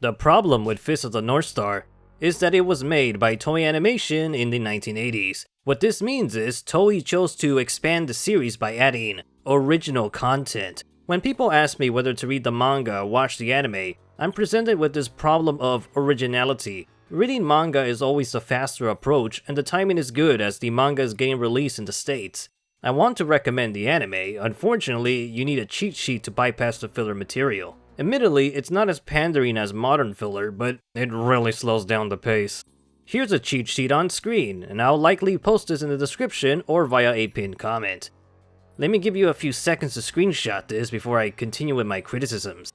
The problem with Fist of the North Star is that it was made by Toei Animation in the 1980s. What this means is Toei chose to expand the series by adding original content. When people ask me whether to read the manga or watch the anime, I'm presented with this problem of originality. Reading manga is always the faster approach, and the timing is good as the manga is getting released in the States. I want to recommend the anime. Unfortunately, you need a cheat sheet to bypass the filler material. Admittedly, it's not as pandering as modern filler, but it really slows down the pace. Here's a cheat sheet on screen, and I'll likely post this in the description or via a pinned comment. Let me give you a few seconds to screenshot this before I continue with my criticisms.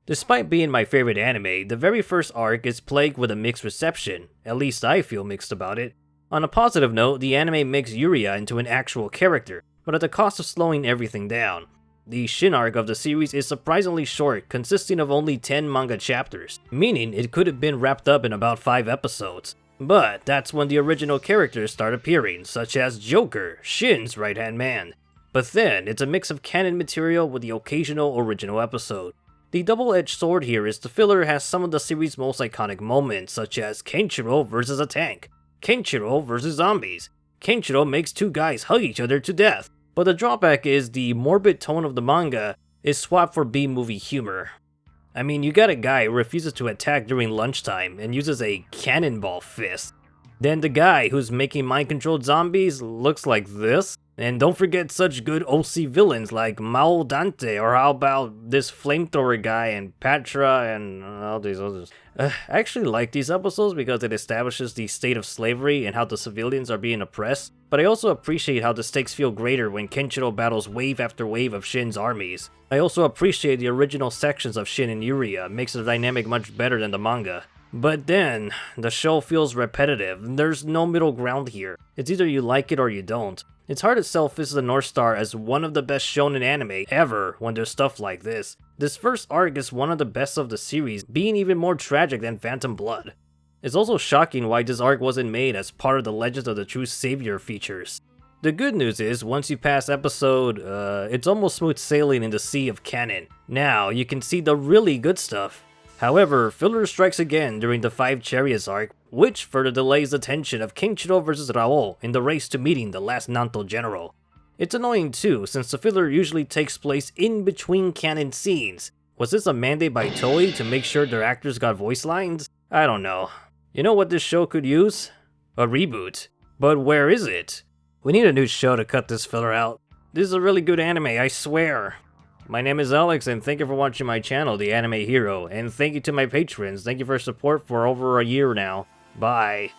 Despite being my favorite anime, the very first arc is plagued with a mixed reception. At least I feel mixed about it. On a positive note, the anime makes Yuria into an actual character, but at the cost of slowing everything down. The Shin arc of the series is surprisingly short, consisting of only 10 manga chapters, meaning it could have been wrapped up in about 5 episodes. But that's when the original characters start appearing, such as Joker, Shin's right-hand man. But then, it's a mix of canon material with the occasional original episode. The double-edged sword here is the filler has some of the series' most iconic moments, such as Kenshiro versus a tank, Kenshiro versus zombies. Kenshiro makes 2 guys hug each other to death. But the drawback is the morbid tone of the manga is swapped for B-movie humor. I mean, you got a guy who refuses to attack during lunchtime and uses a cannonball fist. Then the guy who's making mind-controlled zombies looks like this. And don't forget such good OC villains like Mao Dante, or how about this flamethrower guy and Patra and all these others. I actually like these episodes because it establishes the state of slavery and how the civilians are being oppressed, but I also appreciate how the stakes feel greater when Kenshiro battles wave after wave of Shin's armies. I also appreciate the original sections of Shin and Yuria, makes the dynamic much better than the manga. But then, the show feels repetitive, there's no middle ground here. It's either you like it or you don't. It's hard to sell Fist of the North Star as one of the best shonen anime ever when there's stuff like this. This first arc is one of the best of the series, being even more tragic than Phantom Blood. It's also shocking why this arc wasn't made as part of the Legends of the True Savior features. The good news is, once you pass episode, it's almost smooth sailing in the sea of canon. Now, you can see the really good stuff. However, filler strikes again during the 5 Chariots arc, which further delays the tension of Kenshiro vs Raoh in the race to meeting the last Nanto general. It's annoying too, since the filler usually takes place in between canon scenes. Was this a mandate by Toei to make sure their actors got voice lines? I don't know. You know what this show could use? A reboot. But where is it? We need a new show to cut this filler out. This is a really good anime, I swear. My name is Alex, and thank you for watching my channel, The Anime Hero, and thank you to my patrons. Thank you for your support for over a year now. Bye.